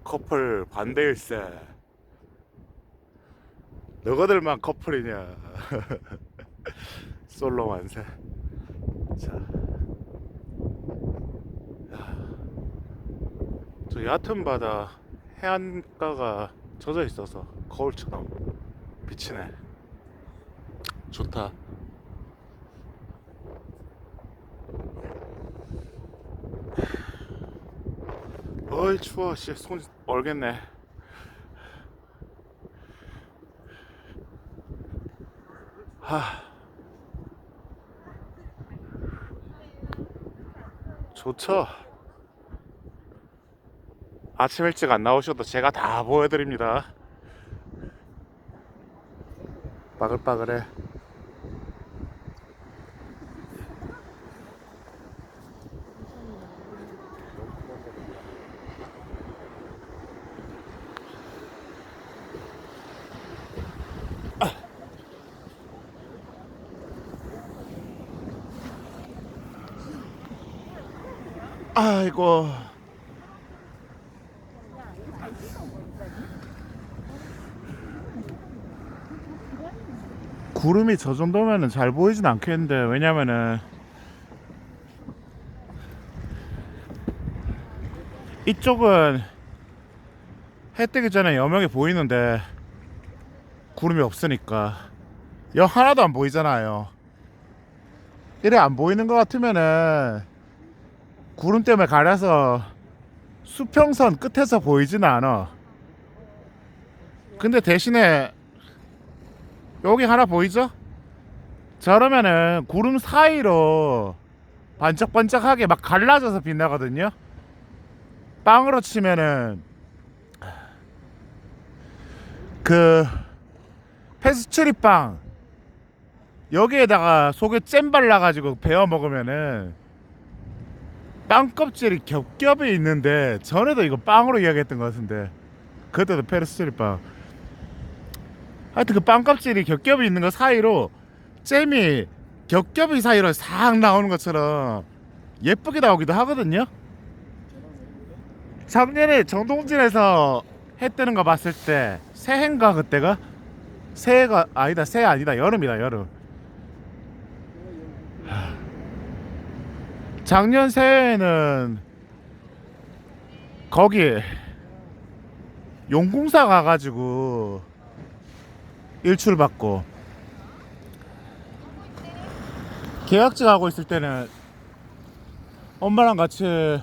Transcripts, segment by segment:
커플 반대일세. 너희들만 커플이냐. 솔로 만세. 자, 저 얕은 바다 해안가가 젖어 있어서 거울처럼 비치네. 좋다. 어이 추워. 씨, 손 얼겠네. 하, 좋죠. 아침 일찍 안 나오셔도 제가 다 보여드립니다. 바글바글해. 아이고. 구름이 저 정도면은 잘 보이진 않겠는데, 왜냐면은 이쪽은 해 뜨기 전에 여명이 보이는데 구름이 없으니까 여 하나도 안 보이잖아요. 이래 안 보이는 것 같으면은 구름 때문에 가려서 수평선 끝에서 보이지는 않아. 근데 대신에 여기 하나 보이죠? 저러면은 구름 사이로 반짝반짝하게 막 갈라져서 빛나거든요. 빵으로 치면은 그 페스츄리 빵 여기에다가 속에 잼 발라가지고 베어 먹으면은 빵 껍질이 겹겹이 있는데, 전에도 이거 빵으로 이야기했던 것 같은데, 그때도 페스츄리 빵. 하여튼 그 빵 껍질이 겹겹이 있는 거 사이로 잼이 겹겹이 사이로 싹 나오는 것처럼 예쁘게 나오기도 하거든요. 작년에 정동진에서 해 뜨는 거 봤을 때, 새해인가 그때가? 새해가 아니다, 새해 아니다, 여름이다, 여름. 작년 새해에는 거기 용궁사 가가지고 일출 받고, 계약직 하고 있을 때는 엄마랑 같이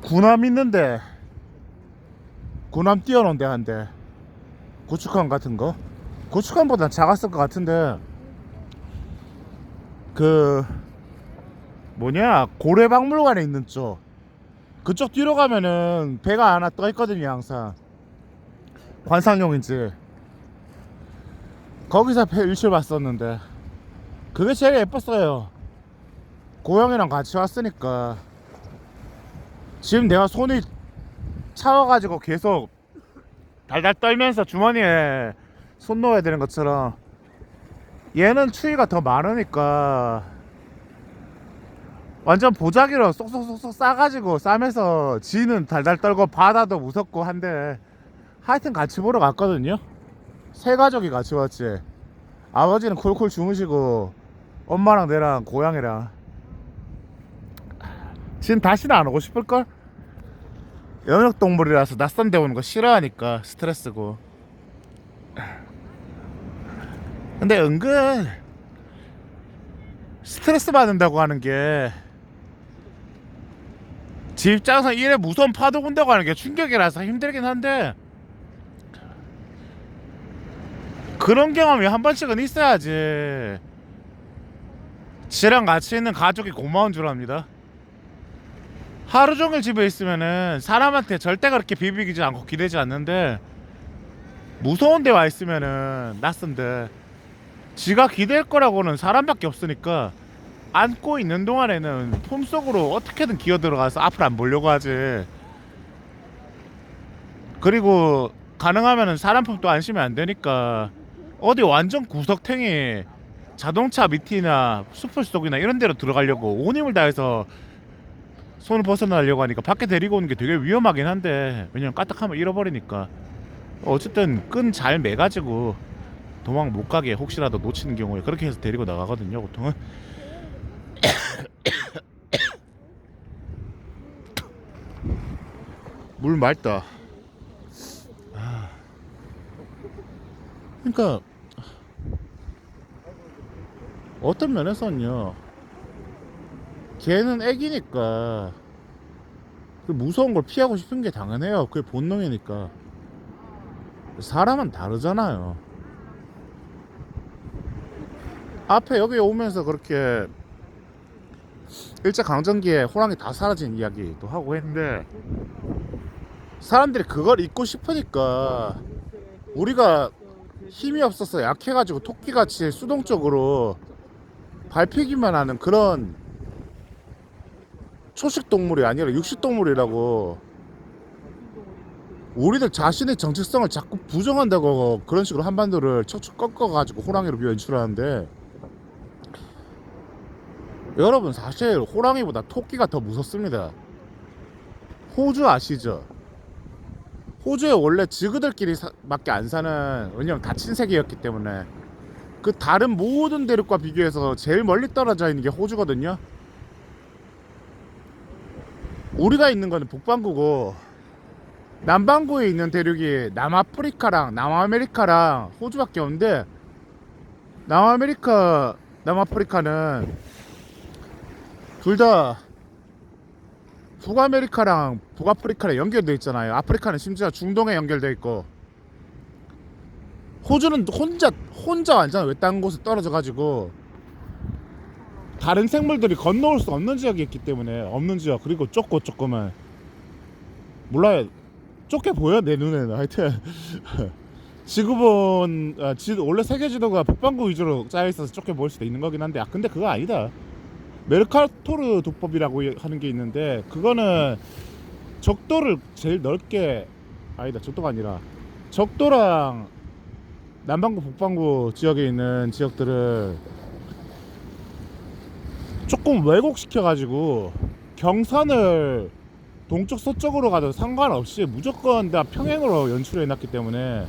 군함 있는데, 군함 뛰어논데 한대. 고축함 같은 거, 고축함보다 작았을 것 같은데, 그 뭐냐, 고래박물관에 있는 쪽, 그쪽 뒤로 가면은 배가 하나 떠 있거든요. 항상 관상용인지. 거기서 배 일출 봤었는데 그게 제일 예뻤어요. 고영이랑 같이 왔으니까. 지금 내가 손이 차워가지고 계속 달달 떨면서 주머니에 손 넣어야 되는 것처럼, 얘는 추위가 더 많으니까 완전 보자기로 쏙쏙쏙쏙 싸가지고 싸면서 지는 달달 떨고 바다도 무섭고 한데, 하여튼 같이 보러 갔거든요. 세 가족이 같이 왔지. 아버지는 콜콜 주무시고 엄마랑 내랑 고양이랑. 지금 다시는 안 오고 싶을걸? 영역동물이라서 낯선 데 오는 거 싫어하니까 스트레스고. 근데 은근 스트레스 받는다고 하는 게, 집 입장에서 이래 무서운 파도 분다고 하는 게 충격이라서 힘들긴 한데, 그런 경험이 한 번씩은 있어야지 지랑 같이 있는 가족이 고마운 줄 압니다. 하루 종일 집에 있으면은 사람한테 절대 그렇게 비비기지 않고 기대지 않는데, 무서운 데 와 있으면은 낯선데 지가 기댈 거라고는 사람밖에 없으니까 안고 있는 동안에는 품속으로 어떻게든 기어 들어가서 앞을 안 보려고 하지. 그리고 가능하면은 사람 품도 안심이 안 되니까 어디 완전 구석탱이 자동차 밑이나 숲을 속이나 이런 데로 들어가려고 온 힘을 다해서 손을 벗어나려고 하니까 밖에 데리고 오는 게 되게 위험하긴 한데, 왜냐면 까딱하면 잃어버리니까. 어쨌든 끈 잘 매가지고 도망 못 가게 혹시라도 놓치는 경우에 그렇게 해서 데리고 나가거든요, 보통은. 물 맑다. 그러니까 어떤 면에서는요, 걔는 애기니까 그 무서운 걸 피하고 싶은 게 당연해요. 그게 본능이니까. 사람은 다르잖아요. 앞에 여기 오면서 그렇게 일제강점기에 호랑이 다 사라진 이야기도 하고 했는데, 사람들이 그걸 잊고 싶으니까 우리가 힘이 없어서 약해가지고 토끼같이 수동적으로 밟히기만 하는 그런 초식동물이 아니라 육식동물이라고, 우리들 자신의 정체성을 자꾸 부정한다고 그런 식으로 한반도를 척척 꺾어가지고 호랑이로 연출하는데, 여러분 사실 호랑이보다 토끼가 더 무섭습니다. 호주 아시죠? 호주에 원래 지그들끼리 밖에 안 사는, 왜냐면 다 친세계였기 때문에 그 다른 모든 대륙과 비교해서 제일 멀리 떨어져 있는 게 호주거든요. 우리가 있는 거는 북반구고, 남반구에 있는 대륙이 남아프리카랑 남아메리카랑 호주밖에 없는데, 남아프리카는 둘 다 북아메리카랑 북아프리카랑 연결돼 있잖아요. 아프리카는 심지어 중동에 연결돼 있고, 호주는 혼자 완전 외딴 곳에 떨어져 가지고 다른 생물들이 건너올 수 없는 지역이 있기 때문에, 없는 지역, 그리고 좁고 조금은 몰라요. 좁게 보여 내 눈에는. 하여튼 지구본 원래 세계 지도가 북반구 위주로 짜여 있어서 좁게 보일 수도 있는 거긴 한데, 근데 그거 아니다. 메르카토르 도법이라고 하는 게 있는데, 그거는 적도를 제일 넓게, 아니다, 적도가 아니라 적도랑 남반구 북반구 지역에 있는 지역들을 조금 왜곡시켜 가지고 경산을 동쪽 서쪽으로 가도 상관없이 무조건 다 평행으로 연출해 놨기 때문에,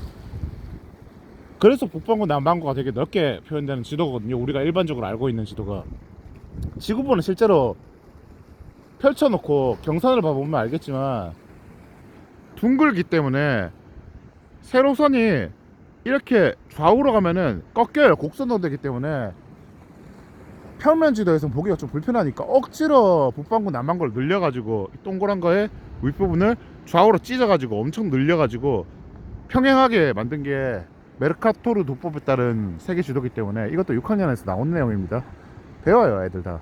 그래서 북반구 남반구가 되게 넓게 표현되는 지도거든요. 우리가 일반적으로 알고 있는 지도가. 지구본은 실제로 펼쳐놓고 경산을 봐보면 알겠지만 둥글기 때문에 세로선이 이렇게 좌우로 가면은 꺾여요. 곡선으로 되기 때문에 평면 지도에서는 보기가 좀 불편하니까 억지로 북반구 남반구를 늘려가지고 동그란 거에 윗부분을 좌우로 찢어가지고 엄청 늘려가지고 평행하게 만든 게 메르카토르 도법에 따른 세계 지도기 때문에, 이것도 6학년에서 나온 내용입니다. 배워요 애들 다.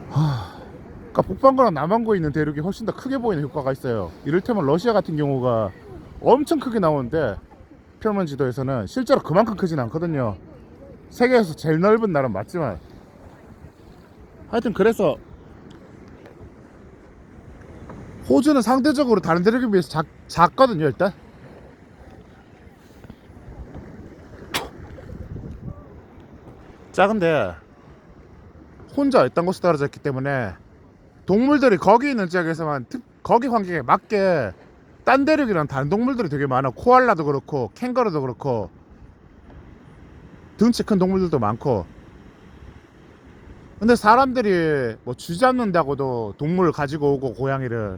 그러니까 북반구랑 남반구에 있는 대륙이 훨씬 더 크게 보이는 효과가 있어요. 이를테면 러시아 같은 경우가 엄청 크게 나오는데, 평면 지도에서는 실제로 그만큼 크진 않거든요. 세계에서 제일 넓은 나라는 맞지만, 하여튼 그래서 호주는 상대적으로 다른 대륙에 비해서 작거든요. 일단 작은데 혼자 있던 곳에 떨어져 있기 때문에 동물들이 거기 있는 지역에서만 거기 환경에 맞게 딴 대륙이랑 다른 동물들이 되게 많아. 코알라도 그렇고 캥거루도 그렇고 등치 큰 동물들도 많고. 근데 사람들이 뭐 쥐 잡는다고도 동물을 가지고 오고, 고양이를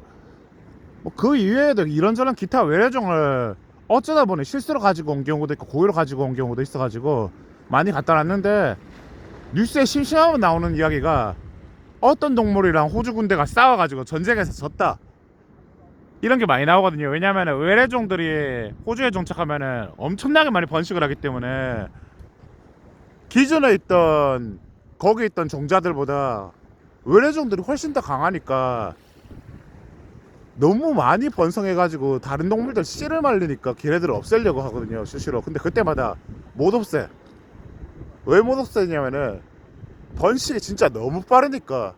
뭐 그 이외에도 이런저런 기타 외래종을 어쩌다 보니 실수로 가지고 온 경우도 있고 고의로 가지고 온 경우도 있어가지고 많이 갖다 놨는데, 뉴스에 심심하면 나오는 이야기가 어떤 동물이랑 호주 군대가 싸워가지고 전쟁에서 졌다, 이런 게 많이 나오거든요. 왜냐면은 외래종들이 호주에 정착하면은 엄청나게 많이 번식을 하기 때문에 기존에 있던 거기 있던 종자들보다 외래종들이 훨씬 더 강하니까 너무 많이 번성해가지고 다른 동물들 씨를 말리니까 걔네들을 없애려고 하거든요, 수시로. 근데 그때마다 못 없애. 왜 못 없애냐면은 번식이 진짜 너무 빠르니까.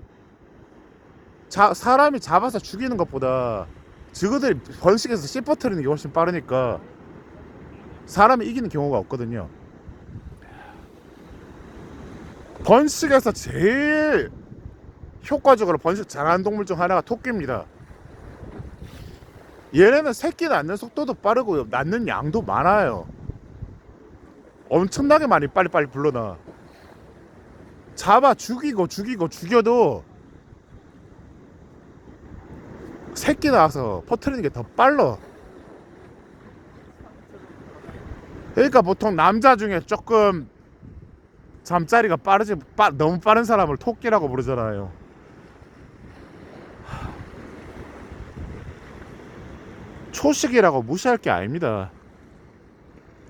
사람이 잡아서 죽이는 것보다 저거들이 번식해서 씹어트리는 게 훨씬 빠르니까 사람이 이기는 경우가 없거든요. 번식에서 제일 효과적으로 번식 잘하는 동물 중 하나가 토끼입니다. 얘네는 새끼 낳는 속도도 빠르고 낳는 양도 많아요. 엄청나게 많이 빨리빨리 불러놔. 잡아 죽이고 죽여도 새끼 낳아서 퍼뜨리는 게 더 빨라. 그러니까 보통 남자 중에 조금 잠자리가 빠르지 너무 빠른 사람을 토끼라고 부르잖아요. 초식이라고 무시할 게 아닙니다.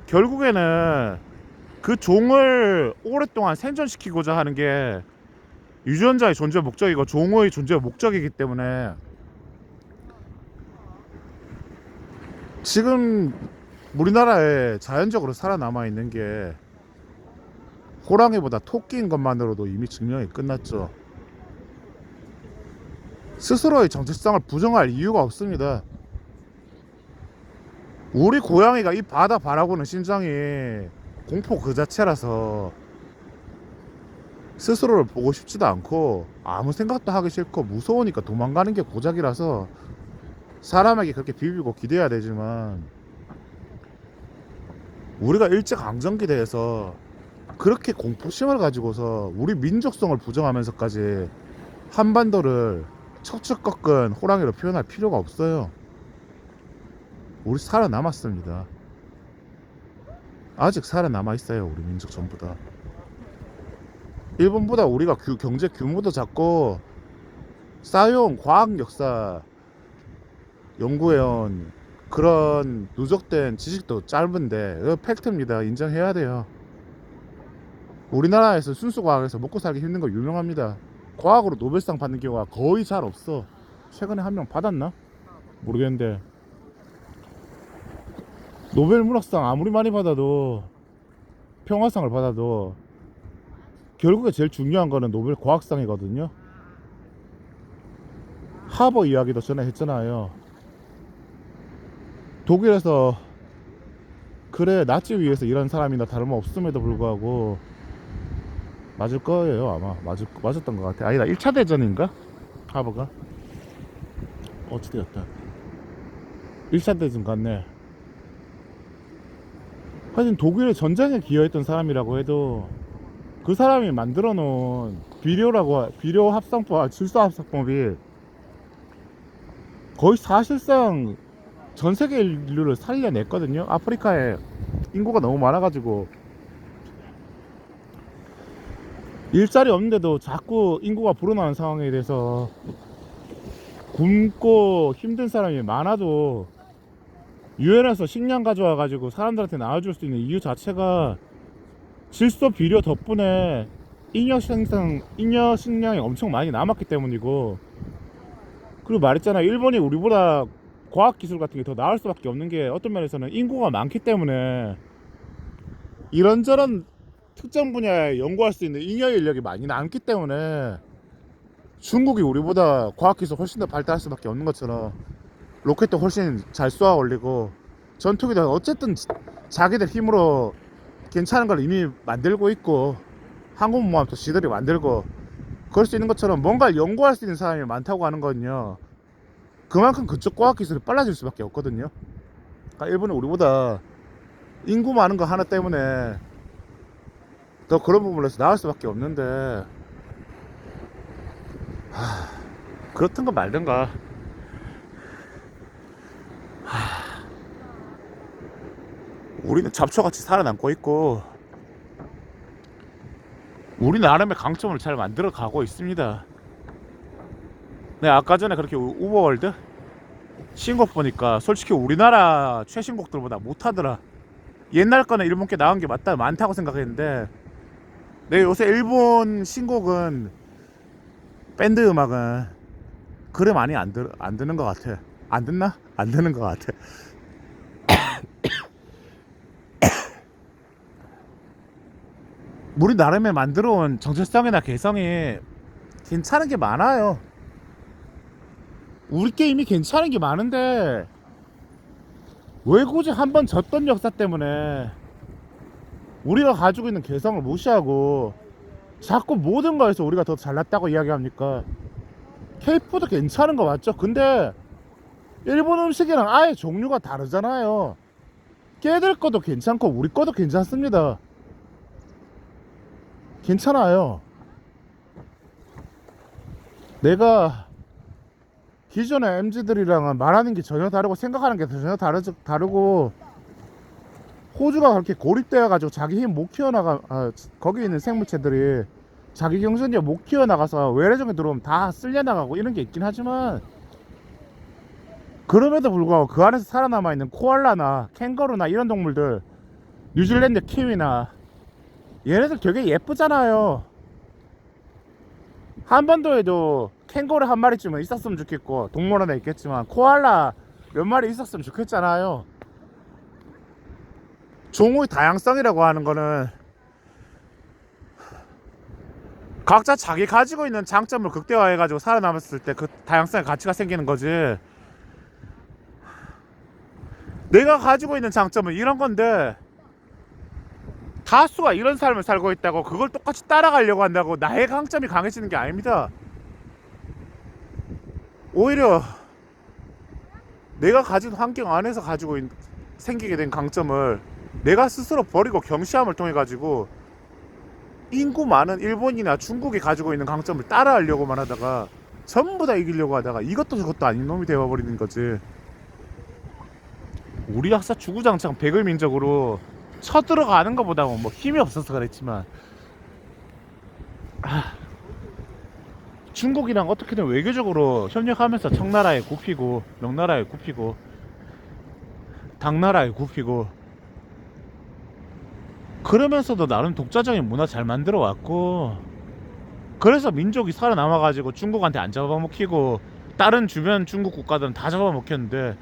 결국에는 그 종을 오랫동안 생존시키고자 하는 게 유전자의 존재 목적이고 종의 존재 목적이기 때문에 지금 우리나라에 자연적으로 살아남아 있는 게 호랑이보다 토끼인 것만으로도 이미 증명이 끝났죠. 스스로의 정체성을 부정할 이유가 없습니다. 우리 고양이가 이 바다 바라보는 심정이 공포 그 자체라서 스스로를 보고 싶지도 않고 아무 생각도 하기 싫고 무서우니까 도망가는 게 고작이라서 사람에게 그렇게 비비고 기대야 되지만, 우리가 일제강점기대에서 그렇게 공포심을 가지고서 우리 민족성을 부정하면서까지 한반도를 척척 꺾은 호랑이로 표현할 필요가 없어요. 우리 살아남았습니다. 아직 살아남아 있어요. 우리 민족 전부 다. 일본보다 우리가 경제 규모도 작고 쌓여온 과학 역사 연구해온 그런 누적된 지식도 짧은데, 이거 팩트입니다. 인정해야 돼요. 우리나라에서 순수과학에서 먹고 살기 힘든 거 유명합니다. 과학으로 노벨상 받는 경우가 거의 잘 없어. 최근에 한 명 받았나? 모르겠는데 노벨 문학상 아무리 많이 받아도, 평화상을 받아도 결국에 제일 중요한 거는 노벨 과학상이거든요. 하버 이야기도 전에 했잖아요. 독일에서 그래 나치 위해서 일한 사람이나 다름없음에도 불구하고 맞을 거예요. 아마 맞았던 것 같아. 아니다, 1차 대전인가? 하버가 어찌되었다. 1차 대전 같네. 하여튼 독일의 전쟁에 기여했던 사람이라고 해도 그 사람이 만들어 놓은 비료 합성법, 질소 합성법이 거의 사실상 전 세계 인류를 살려냈거든요. 아프리카에 인구가 너무 많아가지고 일자리 없는데도 자꾸 인구가 불어나는 상황에 대해서 굶고 힘든 사람이 많아도 유엔에서 식량 가져와가지고 사람들한테 나눠줄 수 있는 이유 자체가 질소 비료 덕분에 잉여 식량이 엄청 많이 남았기 때문이고, 그리고 말했잖아, 일본이 우리보다 과학기술 같은 게 더 나을 수밖에 없는 게 어떤 면에서는 인구가 많기 때문에 이런저런 특정 분야에 연구할 수 있는 잉여 인력이 많이 남기 때문에 중국이 우리보다 과학기술 훨씬 더 발달할 수밖에 없는 것처럼 로켓도 훨씬 잘 쏘아 올리고 전투기도 어쨌든 자기들 힘으로 괜찮은 걸 이미 만들고 있고 항공모함도 지들이 만들고 그럴 수 있는 것처럼 뭔가를 연구할 수 있는 사람이 많다고 하는 거는요, 그만큼 그쪽 과학기술이 빨라질 수밖에 없거든요. 그러니까 일본은 우리보다 인구 많은 거 하나 때문에 더 그런 부분에서 나을 수밖에 없는데, 그렇든가 말든가 우리는 잡초같이 살아남고 있고 우리 나름의 강점을 잘 만들어 가고 있습니다. 네, 아까 전에 그렇게 우버월드 신곡 보니까 솔직히 우리나라 최신곡들보다 못하더라. 옛날 거는 일본 게 나은 게 많다고 생각했는데, 내가 요새 일본 신곡은 밴드 음악은 그래 많이 안 듣는 것 같아. 안 듣나? 안 듣는 것 같아. 우리 나름에 만들어온 정체성이나 개성이 괜찮은 게 많아요. 우리 게임이 괜찮은 게 많은데 왜 굳이 한번 졌던 역사 때문에 우리가 가지고 있는 개성을 무시하고 자꾸 모든 거에서 우리가 더 잘났다고 이야기합니까? K푸드 괜찮은 거 맞죠? 근데 일본 음식이랑 아예 종류가 다르잖아요. 걔들 거도 괜찮고 우리 거도 괜찮습니다. 괜찮아요. 내가 기존의 MZ들이랑은 말하는 게 전혀 다르고 생각하는 게 전혀 다르고, 호주가 그렇게 고립되어 가지고 자기 힘 못 키워나가, 거기 있는 생물체들이 자기 경쟁력 못 키워나가서 외래종에 들어오면 다 쓸려나가고 이런 게 있긴 하지만, 그럼에도 불구하고 그 안에서 살아남아 있는 코알라나 캥거루나 이런 동물들, 뉴질랜드 키위나 얘네들 되게 예쁘잖아요. 한반도에도 캥거루 한 마리쯤은 있었으면 좋겠고, 동물원에 있겠지만 코알라 몇 마리 있었으면 좋겠잖아요. 종의 다양성이라고 하는 거는 각자 자기 가지고 있는 장점을 극대화해 가지고 살아남았을 때 그 다양성의 가치가 생기는 거지. 내가 가지고 있는 장점은 이런 건데 다수가 이런 삶을 살고 있다고 그걸 똑같이 따라가려고 한다고 나의 강점이 강해지는 게 아닙니다. 오히려 내가 가진 환경 안에서 생기게 된 강점을 내가 스스로 버리고 경시함을 통해 가지고 인구 많은 일본이나 중국이 가지고 있는 강점을 따라하려고만 하다가 전부 다 이기려고 하다가 이것도 저것도 아닌 놈이 되어버리는 거지. 우리 역사 주구장창 백을민족으로 쳐들어가는 것보다는 뭐 힘이 없어서 그랬지만, 중국이랑 어떻게든 외교적으로 협력하면서 청나라에 굽히고 명나라에 굽히고 당나라에 굽히고, 그러면서도 나름 독자적인 문화 잘 만들어 왔고, 그래서 민족이 살아남아가지고 중국한테 안 잡아먹히고 다른 주변 중국 국가들은 다 잡아먹혔는데,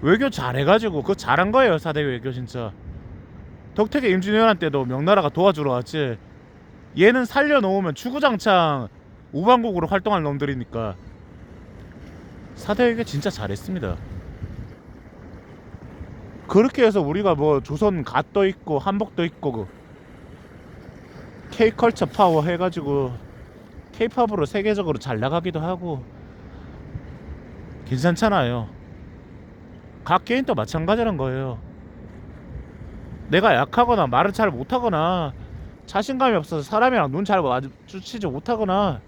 외교 잘해가지고 그거 잘한 거예요. 4대 외교 진짜. 덕택의 임진왜란 때도 명나라가 도와주러 왔지. 얘는 살려놓으면 주구장창 우방국으로 활동할 놈들이니까 4대 외교 진짜 잘했습니다. 그렇게 해서 우리가 뭐 조선 갓도 있고 한복도 있고 그 K컬처 파워 해가지고 K팝으로 세계적으로 잘 나가기도 하고 괜찮잖아요. 각 개인도 마찬가지란 거예요. 내가 약하거나 말을 잘 못하거나 자신감이 없어서 사람이랑 눈 잘 마주치지 못하거나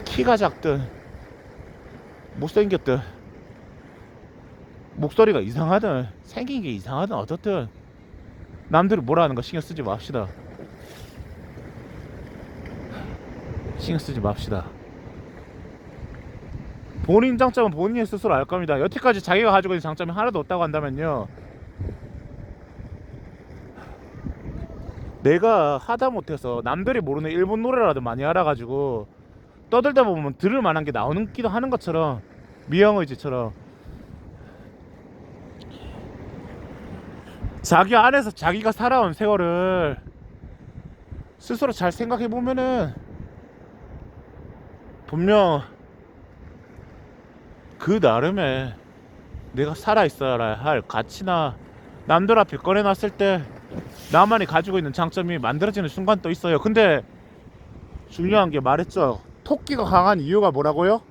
키가 작든 못생겼든 목소리가 이상하든 생긴 게 이상하든 어떻든 남들이 뭐라 하는 거 신경 쓰지 맙시다. 신경 쓰지 맙시다. 본인 장점은 본인이 스스로 알 겁니다. 여태까지 자기가 가지고 있는 장점이 하나도 없다고 한다면요, 내가 하다 못해서 남들이 모르는 일본 노래라도 많이 알아가지고 떠들다 보면 들을 만한 게 나오기도 하는 것처럼, 미영의지처럼 자기 안에서 자기가 살아온 세월을 스스로 잘 생각해보면은 분명 그 나름의 내가 살아있어야 할 가치나 남들 앞에 꺼내놨을 때 나만이 가지고 있는 장점이 만들어지는 순간도 있어요. 근데 중요한 게 말했죠. 토끼가 강한 이유가 뭐라고요?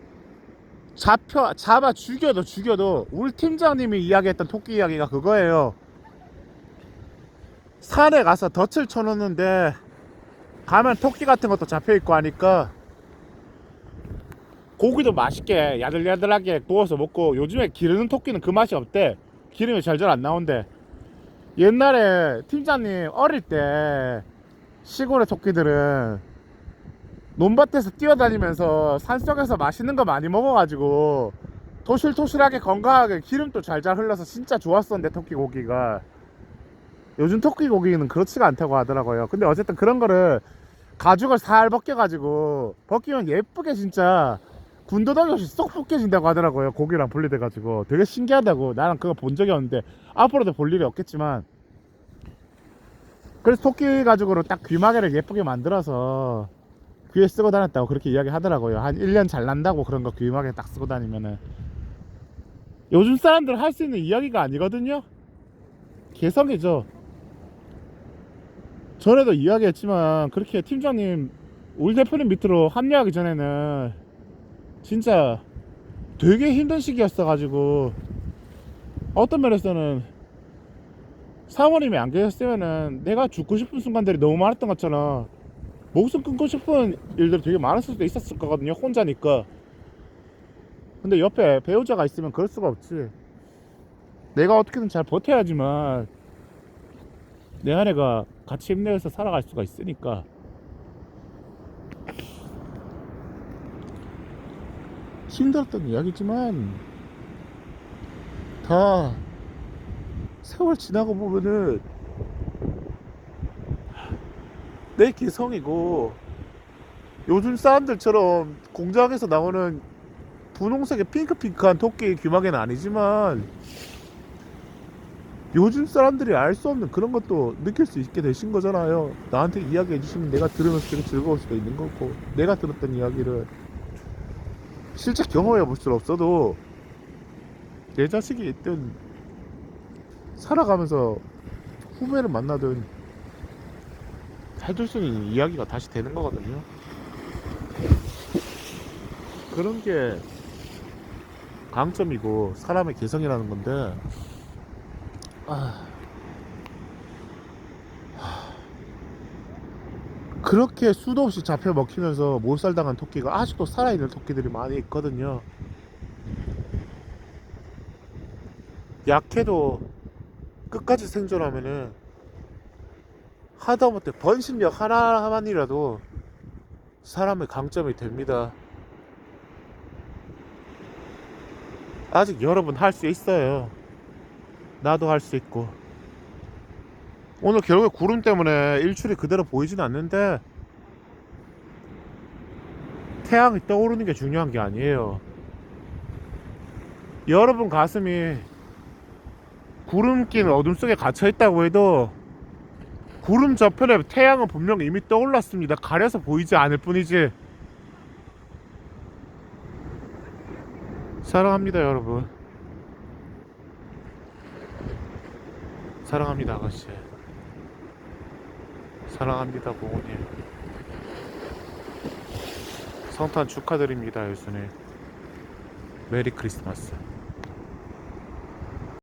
잡아 죽여도 우리 팀장님이 이야기했던 토끼 이야기가 그거예요. 산에 가서 덫을 쳐놓는데 가면 토끼 같은 것도 잡혀있고 하니까 고기도 맛있게 야들야들하게 구워서 먹고, 요즘에 기르는 토끼는 그 맛이 없대. 기름이 잘잘 안 나온대. 옛날에 팀장님 어릴 때 시골의 토끼들은 논밭에서 뛰어다니면서 산속에서 맛있는 거 많이 먹어가지고 토실토실하게 건강하게 기름도 잘잘 흘러서 진짜 좋았었는데, 토끼 고기가. 요즘 토끼 고기는 그렇지가 않다고 하더라고요. 근데 어쨌든 그런 거를 가죽을 살 벗겨가지고 벗기면 예쁘게 진짜 군더더기 없이 쏙 벗겨진다고 하더라고요. 고기랑 분리돼가지고 되게 신기하다고. 나는 그거 본 적이 없는데 앞으로도 볼 일이 없겠지만, 그래서 토끼 가죽으로 딱 귀마개를 예쁘게 만들어서 귀에 쓰고 다녔다고 그렇게 이야기 하더라고요. 한 1년 잘 난다고 그런 거 귀마개 딱 쓰고 다니면은. 요즘 사람들 할 수 있는 이야기가 아니거든요. 개성이죠. 전에도 이야기했지만 그렇게 팀장님 우리 대표님 밑으로 합류하기 전에는 진짜 되게 힘든 시기였어가지고 어떤 면에서는 사모님이 안 계셨으면은 내가 죽고 싶은 순간들이 너무 많았던 것처럼 목숨 끊고 싶은 일들이 되게 많았을 수도 있었을 거거든요, 혼자니까. 근데 옆에 배우자가 있으면 그럴 수가 없지. 내가 어떻게든 잘 버텨야지만 내 아내가 같이 힘내서 살아갈 수가 있으니까. 힘들었던 이야기지만 다 세월 지나고 보면은 내 개성이고, 요즘 사람들처럼 공장에서 나오는 분홍색의 핑크핑크한 토끼 귀마개는 아니지만 요즘 사람들이 알 수 없는 그런 것도 느낄 수 있게 되신 거잖아요. 나한테 이야기해 주시면 내가 들으면서 되게 즐거울 수도 있는 거고, 내가 들었던 이야기를 실제 경험해 볼 수는 없어도 내 자식이 있든 살아가면서 후배를 만나든 해줄 수 있는 이야기가 다시 되는 거거든요. 그런 게 강점이고 사람의 개성이라는 건데, 그렇게 수도 없이 잡혀 먹히면서 몰살당한 토끼가 아직도 살아있는 토끼들이 많이 있거든요. 약해도 끝까지 생존하면은 하다못해 번식력 하나만이라도 사람의 강점이 됩니다. 아직 여러분 할 수 있어요. 나도 할 수 있고. 오늘 결국에 구름 때문에 일출이 그대로 보이진 않는데 태양이 떠오르는 게 중요한 게 아니에요. 여러분 가슴이 구름 낀 어둠 속에 갇혀 있다고 해도 구름 저편에 태양은 분명 이미 떠올랐습니다. 가려서 보이지 않을 뿐이지. 사랑합니다, 여러분. 사랑합니다, 아가씨. 사랑합니다, 고모님. 성탄 축하드립니다, 예수님. 메리 크리스마스.